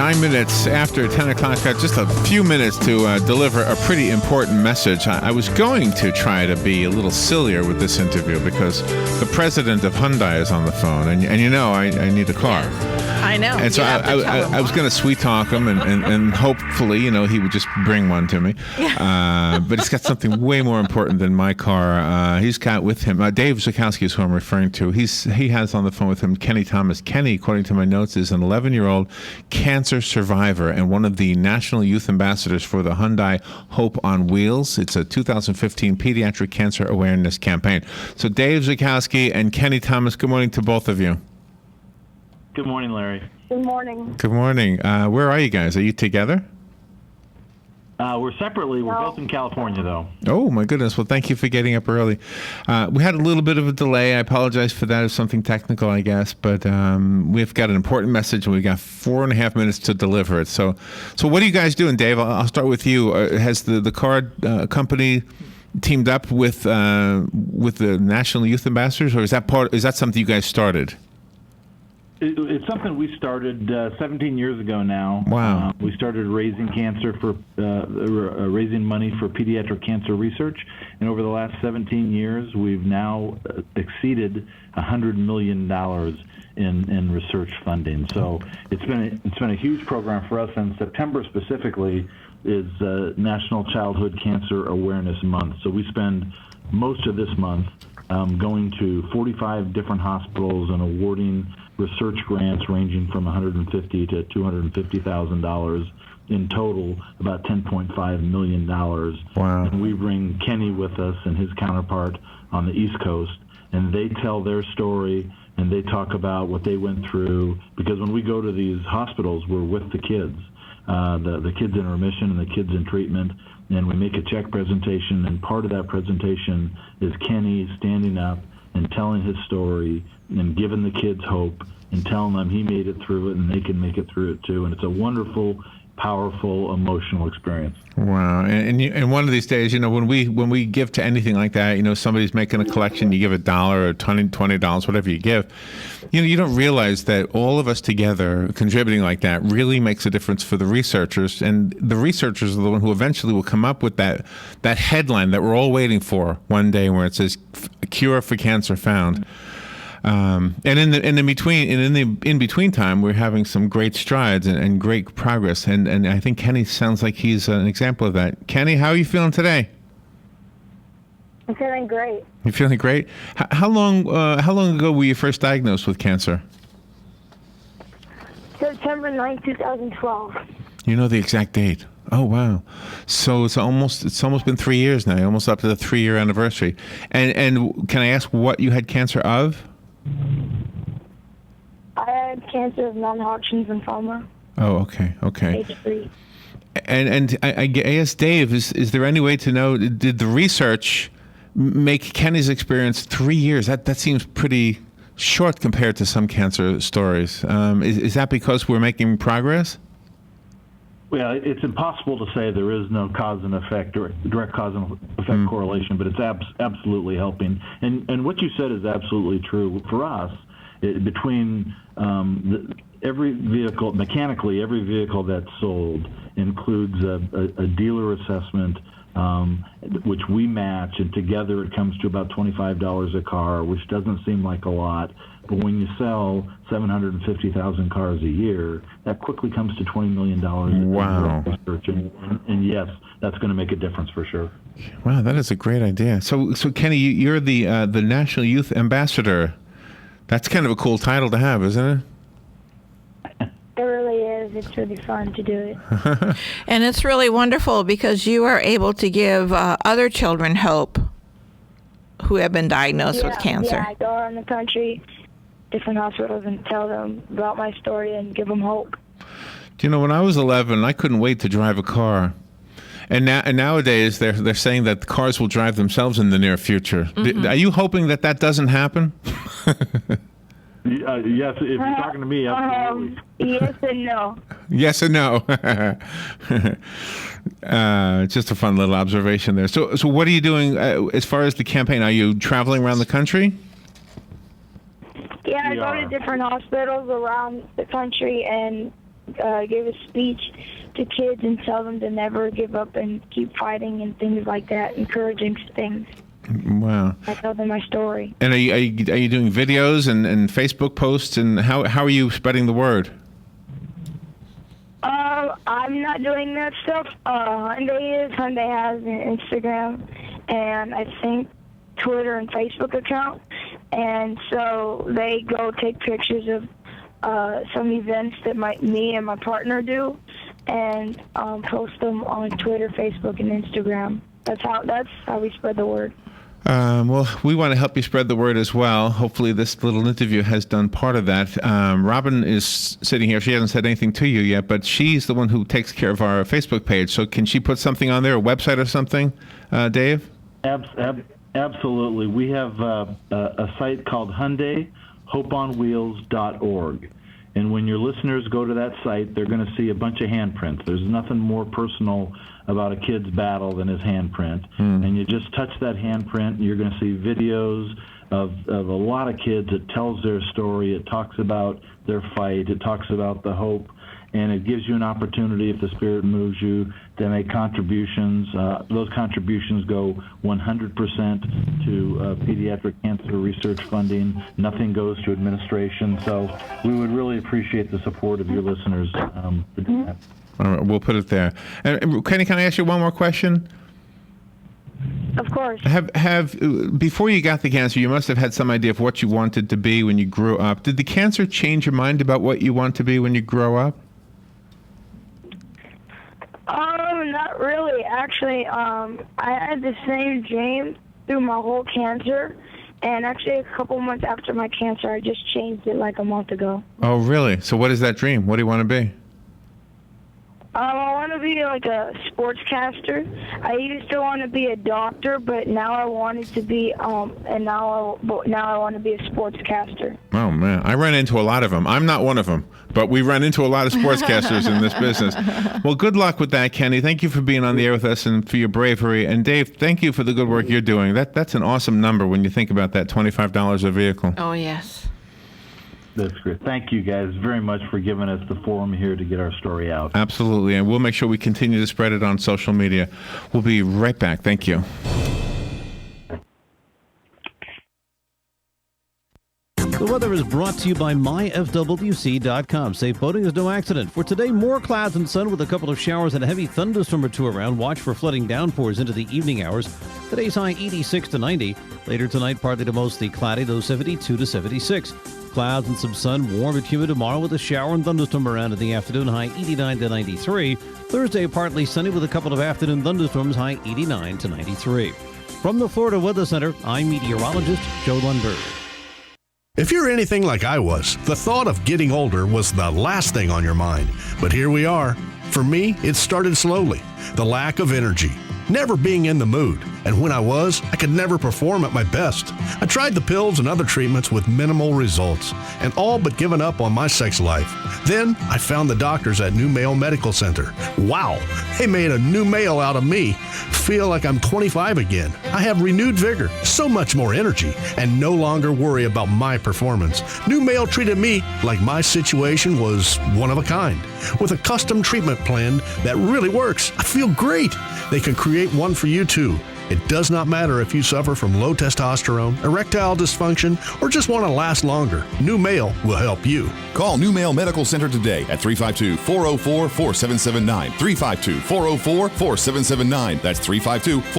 9 minutes after 10 o'clock, just a few minutes to deliver a pretty important message. I was going to try to be a little sillier with this interview because the president of Hyundai is on the phone, and you know I need a car. I know. And so I was going to sweet talk him and hopefully, he would just bring one to me. Yeah. But he's got something way more important than my car. He's got with him, Dave Zuchowski is who I'm referring to. He has on the phone with him Kenny Thomas. Kenny, according to my notes, is an 11-year-old cancer survivor and one of the National Youth Ambassadors for the Hyundai Hope on Wheels. It's a 2015 Pediatric Cancer Awareness Campaign. So Dave Zuchowski and Kenny Thomas, good morning to both of you. Good morning, Larry. Good morning. Good morning. Where are you guys? Are you together? We're separately. We're both in California, though. Oh, my goodness. Well, thank you for getting up early. We had a little bit of a delay. I apologize for that. It's something technical, I guess. But we've got an important message, and we've got 4.5 minutes to deliver it. So what are you guys doing, Dave? I'll start with you. Has the car company teamed up with the National Youth Ambassadors, or is that something you guys started? It's something we started 17 years ago now. Wow. We started raising raising money for pediatric cancer research, and over the last 17 years, we've now exceeded $100 million in research funding. So it's been a huge program for us. And September specifically is National Childhood Cancer Awareness Month. So we spend most of this month going to 45 different hospitals and awarding research grants ranging from $150,000 to $250,000 in total, about $10.5 million. Wow. And we bring Kenny with us and his counterpart on the East Coast, and they tell their story and they talk about what they went through, because when we go to these hospitals, we're with the kids, the kids in remission and the kids in treatment, and we make a check presentation, and part of that presentation is Kenny standing up and telling his story and giving the kids hope and telling them he made it through it and they can make it through it too. And it's a wonderful, powerful, emotional experience. Wow. And one of these days, when we give to anything like that, somebody's making a collection, you give $1 or $20, whatever you give, you don't realize that all of us together contributing like that really makes a difference for the researchers. And the researchers are the one who eventually will come up with that headline that we're all waiting for one day, where it says "A cure for cancer found." And in between time, we're having some great strides and great progress. And I think Kenny sounds like he's an example of that. Kenny, how are you feeling today? I'm feeling great. You're feeling great? How long ago were you first diagnosed with cancer? September 9, 2012. You know the exact date. Oh, wow. So it's almost been 3 years now, almost up to the 3-year anniversary. And can I ask what you had cancer of? I had cancer of non-Hodgkin's lymphoma. Oh, okay. Stage 3. And I guess, Dave, is there any way to know, did the research make Kenny's experience 3 years? That seems pretty short compared to some cancer stories. Is that because we're making progress? Well, it's impossible to say there is no cause and effect, direct cause and effect correlation, but it's absolutely helping. And what you said is absolutely true. For us, between every vehicle, mechanically, every vehicle that's sold includes a dealer assessment, which we match, and together it comes to about $25 a car, which doesn't seem like a lot. But when you sell 750,000 cars a year, that quickly comes to $20 million. Wow. And yes, that's going to make a difference for sure. Wow, that is a great idea. So Kenny, you're the National Youth Ambassador. That's kind of a cool title to have, isn't it? It really is. It's really fun to do it. And it's really wonderful because you are able to give other children hope who have been diagnosed with cancer. Yeah, I go around the country, different hospitals, and tell them about my story and give them hope. When I was 11, I couldn't wait to drive a car. And nowadays, they're saying that cars will drive themselves in the near future. Mm-hmm. Are you hoping that doesn't happen? Yes, if you're talking to me, absolutely. Yes and no. Yes and no. Just a fun little observation there. So what are you doing as far as the campaign? Are you traveling around the country? Yeah, I go to different hospitals around the country and give a speech to kids and tell them to never give up and keep fighting and things like that, encouraging things. Wow. I tell them my story. And are you doing videos and Facebook posts, and how are you spreading the word? I'm not doing that stuff. Hyundai is. Hyundai has an Instagram and I think Twitter and Facebook account. And so they go take pictures of some events that me and my partner do and post them on Twitter, Facebook, and Instagram. That's how we spread the word. Well, we want to help you spread the word as well. Hopefully this little interview has done part of that. Robin is sitting here. She hasn't said anything to you yet, but she's the one who takes care of our Facebook page. So can she put something on there, a website or something, Dave? Absolutely. We have a site called Hyundai, hopeonwheels.org. And when your listeners go to that site, they're going to see a bunch of handprints. There's nothing more personal about a kid's battle than his handprint. And you just touch that handprint, and you're going to see videos of a lot of kids. It tells their story. It talks about their fight. It talks about the hope. And it gives you an opportunity, if the Spirit moves you, to make contributions. Those contributions go 100% to pediatric cancer research funding. Nothing goes to administration. So we would really appreciate the support of your listeners for doing that. All right, we'll put it there. And Kenny, can I ask you one more question? Of course. Have before you got the cancer, you must have had some idea of what you wanted to be when you grew up. Did the cancer change your mind about what you want to be when you grow up? Not really. Actually, I had the same dream through my whole cancer, and actually a couple months after my cancer, I just changed it like a month ago. Oh, really? So what is that dream? What do you want to be? I want to be like a sportscaster. I used to want to be a doctor, but now I wanted to be, and now I want to be a sportscaster. Oh man, I run into a lot of them. I'm not one of them, but we run into a lot of sportscasters in this business. Well, good luck with that, Kenny. Thank you for being on the air with us and for your bravery. And Dave, thank you for the good work you're doing. That's an awesome number when you think about that, $25 a vehicle. Oh, yes. That's great. Thank you guys very much for giving us the forum here to get our story out. Absolutely. And we'll make sure we continue to spread it on social media. We'll be right back. Thank you. The weather is brought to you by myfwc.com. Safe boating is no accident. For today, more clouds and sun with a couple of showers and a heavy thunderstorm or two around. Watch for flooding downpours into the evening hours. Today's high 86 to 90. Later tonight, partly to mostly cloudy, though 72 to 76. Clouds and some sun, warm and humid tomorrow with a shower and thunderstorm around in the afternoon, high 89 to 93. Thursday, partly sunny with a couple of afternoon thunderstorms, high 89 to 93. From the Florida Weather Center, I'm meteorologist Joe Lundberg. If you're anything like I was, the thought of getting older was the last thing on your mind. But here we are. For me, it started slowly. The lack of energy, never being in the mood. And when I was, I could never perform at my best. I tried the pills and other treatments with minimal results, and all but given up on my sex life. Then I found the doctors at New Male Medical Center. Wow, they made a new male out of me. Feel like I'm 25 again. I have renewed vigor, so much more energy, and no longer worry about my performance. New Male treated me like my situation was one of a kind. With a custom treatment plan that really works, I feel great. They can create one for you too. It does not matter if you suffer from low testosterone, erectile dysfunction, or just want to last longer. New Male will help you. Call New Male Medical Center today at 352-404-4779. 352-404-4779. That's 352